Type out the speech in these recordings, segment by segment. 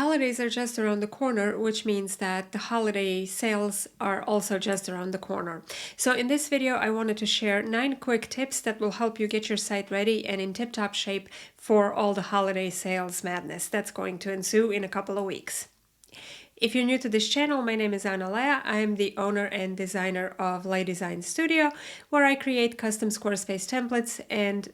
holidays are just around the corner, which means that the holiday sales are also just around the corner. So in this video, I wanted to share 9 quick tips that will help you get your site ready and in tip-top shape for all the holiday sales madness that's going to ensue in a couple of weeks. If you're new to this channel, my name is Ana Lea. I am the owner and designer of Lea Design Studio, where I create custom Squarespace templates and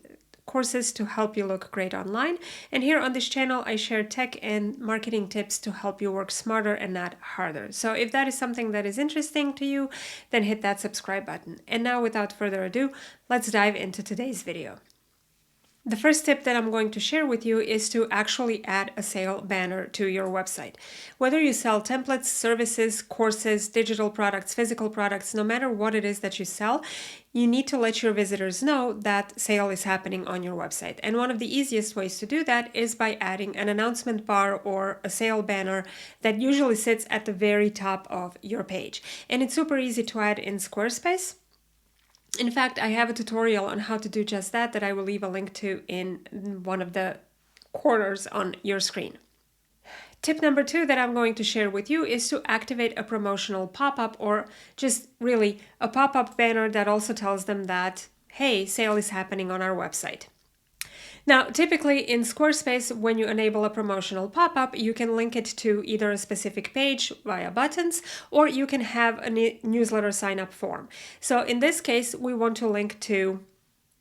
courses to help you look great online. And here on this channel, I share tech and marketing tips to help you work smarter and not harder. So if that is something that is interesting to you, then hit that subscribe button. And now, without further ado, let's dive into today's video. The first tip that I'm going to share with you is to actually add a sale banner to your website. Whether you sell templates, services, courses, digital products, physical products, no matter what it is that you sell, you need to let your visitors know that sale is happening on your website. And one of the easiest ways to do that is by adding an announcement bar or a sale banner that usually sits at the very top of your page. And it's super easy to add in Squarespace. In fact, I have a tutorial on how to do just that I will leave a link to in one of the corners on your screen. Tip number 2 that I'm going to share with you is to activate a promotional pop-up, or just really a pop-up banner that also tells them that, hey, sale is happening on our website. Now, typically in Squarespace, when you enable a promotional pop-up, you can link it to either a specific page via buttons, or you can have a newsletter sign-up form. So in this case, we want to link to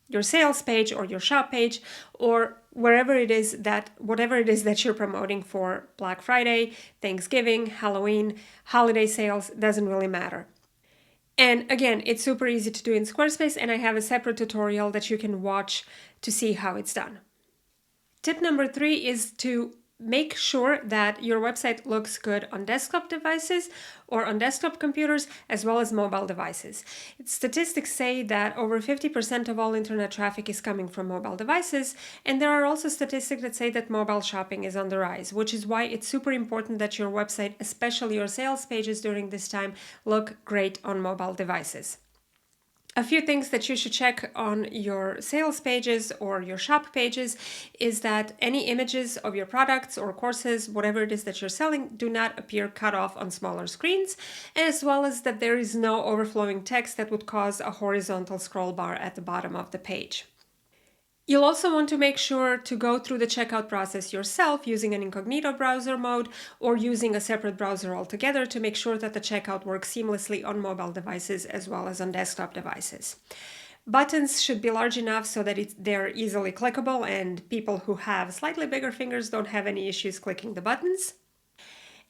your sales page or your shop page, or whatever it is that you're promoting for Black Friday, Thanksgiving, Halloween, holiday sales, doesn't really matter. And again, it's super easy to do in Squarespace, and I have a separate tutorial that you can watch to see how it's done. Tip number 3 is to make sure that your website looks good on desktop devices or on desktop computers, as well as mobile devices. Statistics say that over 50% of all internet traffic is coming from mobile devices, and there are also statistics that say that mobile shopping is on the rise, which is why it's super important that your website, especially your sales pages during this time, look great on mobile devices. A few things that you should check on your sales pages or your shop pages is that any images of your products or courses, whatever it is that you're selling, do not appear cut off on smaller screens, as well as that there is no overflowing text that would cause a horizontal scroll bar at the bottom of the page. You'll also want to make sure to go through the checkout process yourself using an incognito browser mode or using a separate browser altogether to make sure that the checkout works seamlessly on mobile devices as well as on desktop devices. Buttons should be large enough so that they're easily clickable, and people who have slightly bigger fingers don't have any issues clicking the buttons.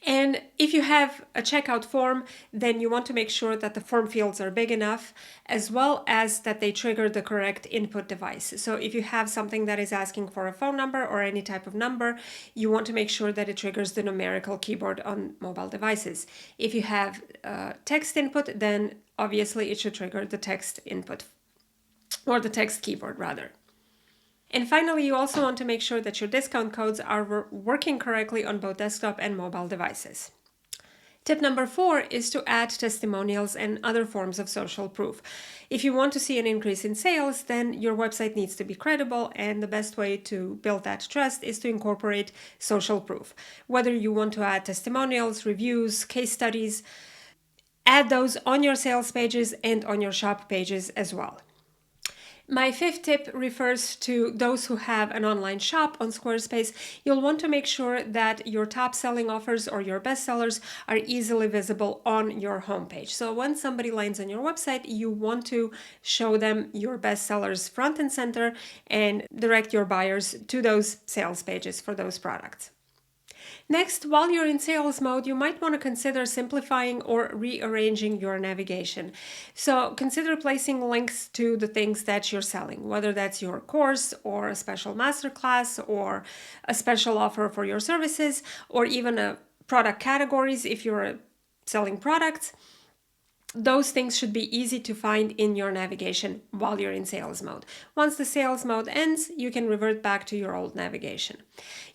And if you have a checkout form, then you want to make sure that the form fields are big enough, as well as that they trigger the correct input device. So if you have something that is asking for a phone number or any type of number, you want to make sure that it triggers the numerical keyboard on mobile devices. If you have text input, then obviously it should trigger the text input, or the text keyboard rather. And finally, you also want to make sure that your discount codes are working correctly on both desktop and mobile devices. Tip number 4 is to add testimonials and other forms of social proof. If you want to see an increase in sales, then your website needs to be credible, and the best way to build that trust is to incorporate social proof. Whether you want to add testimonials, reviews, case studies, add those on your sales pages and on your shop pages as well. My 5th tip refers to those who have an online shop on Squarespace. You'll want to make sure that your top selling offers or your best sellers are easily visible on your homepage. So when somebody lands on your website, you want to show them your best sellers front and center and direct your buyers to those sales pages for those products. Next, while you're in sales mode, you might want to consider simplifying or rearranging your navigation. So consider placing links to the things that you're selling, whether that's your course or a special masterclass or a special offer for your services, or even a product categories if you're selling products. Those things should be easy to find in your navigation while you're in sales mode. Once the sales mode ends, you can revert back to your old navigation.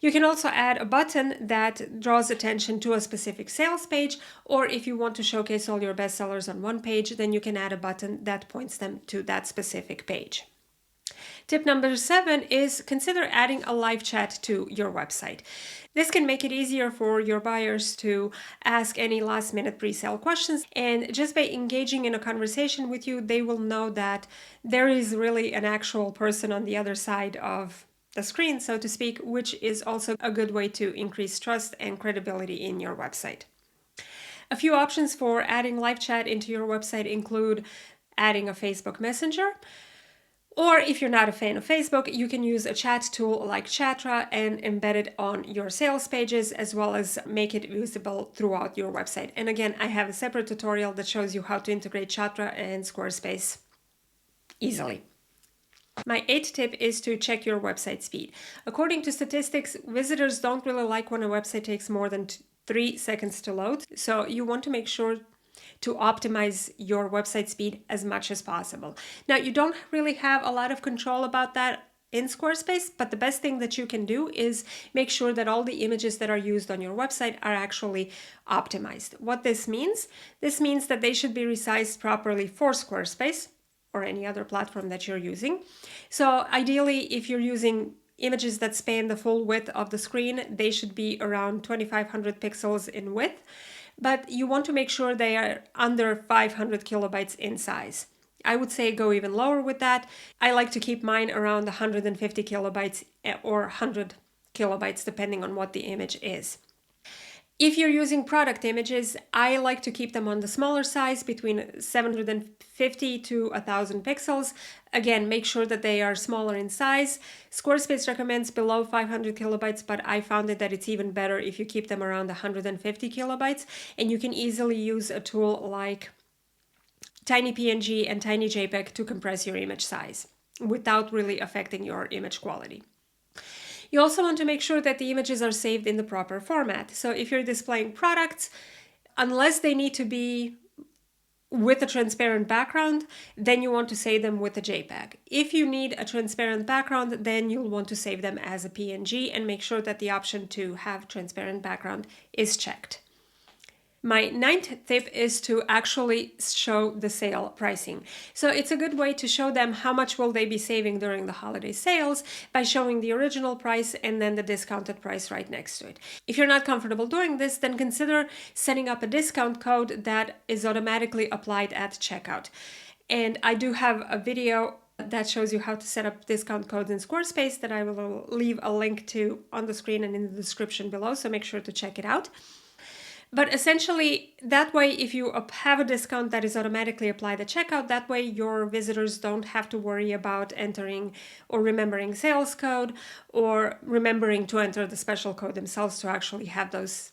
You can also add a button that draws attention to a specific sales page, or if you want to showcase all your bestsellers on one page, then you can add a button that points them to that specific page. Tip number 7 is consider adding a live chat to your website. This can make it easier for your buyers to ask any last-minute pre-sale questions, and just by engaging in a conversation with you, they will know that there is really an actual person on the other side of the screen, so to speak, which is also a good way to increase trust and credibility in your website. A few options for adding live chat into your website include adding a Facebook Messenger, or if you're not a fan of Facebook, you can use a chat tool like Chatra and embed it on your sales pages, as well as make it visible throughout your website. And again, I have a separate tutorial that shows you how to integrate Chatra and Squarespace easily. My 8th tip is to check your website speed. According to statistics, visitors don't really like when a website takes more than 3 seconds to load. So you want to make sure to optimize your website speed as much as possible. Now, you don't really have a lot of control about that in Squarespace, but the best thing that you can do is make sure that all the images that are used on your website are actually optimized. What this means that they should be resized properly for Squarespace or any other platform that you're using. So ideally, if you're using images that span the full width of the screen, they should be around 2500 pixels in width, but you want to make sure they are under 500 kilobytes in size. I would say go even lower with that. I like to keep mine around 150 kilobytes or 100 kilobytes, depending on what the image is. If you're using product images, I like to keep them on the smaller size, between 750 to 1000 pixels. Again, make sure that they are smaller in size. Squarespace recommends below 500 kilobytes, but I found it that it's even better if you keep them around 150 kilobytes. And you can easily use a tool like Tiny PNG and Tiny JPEG to compress your image size without really affecting your image quality. You also want to make sure that the images are saved in the proper format. So if you're displaying products, unless they need to be with a transparent background, then you want to save them with a JPEG. If you need a transparent background, then you'll want to save them as a PNG and make sure that the option to have transparent background is checked. My 9th tip is to actually show the sale pricing. So it's a good way to show them how much will they be saving during the holiday sales by showing the original price and then the discounted price right next to it. If you're not comfortable doing this, then consider setting up a discount code that is automatically applied at checkout. And I do have a video that shows you how to set up discount codes in Squarespace that I will leave a link to on the screen and in the description below, so make sure to check it out. But essentially, that way, if you have a discount that is automatically applied at checkout, that way your visitors don't have to worry about entering or remembering sales code or remembering to enter the special code themselves to actually have those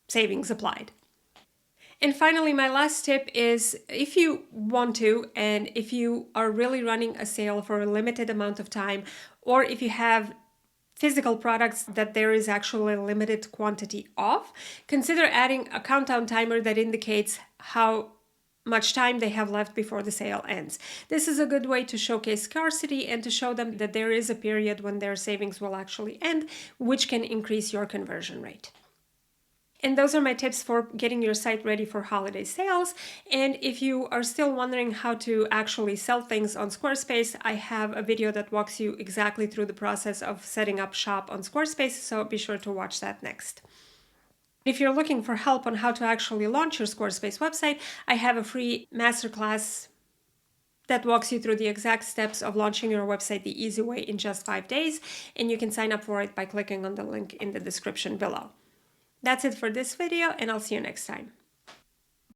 savings applied. And finally, my last tip is, if you want to, and if you are really running a sale for a limited amount of time, or if you have physical products that there is actually a limited quantity of, consider adding a countdown timer that indicates how much time they have left before the sale ends. This is a good way to showcase scarcity and to show them that there is a period when their savings will actually end, which can increase your conversion rate. And those are my tips for getting your site ready for holiday sales. And if you are still wondering how to actually sell things on Squarespace, I have a video that walks you exactly through the process of setting up shop on Squarespace, so be sure to watch that next. If you're looking for help on how to actually launch your Squarespace website, I have a free masterclass that walks you through the exact steps of launching your website the easy way in just 5 days, and you can sign up for it by clicking on the link in the description below. That's it for this video, and I'll see you next time.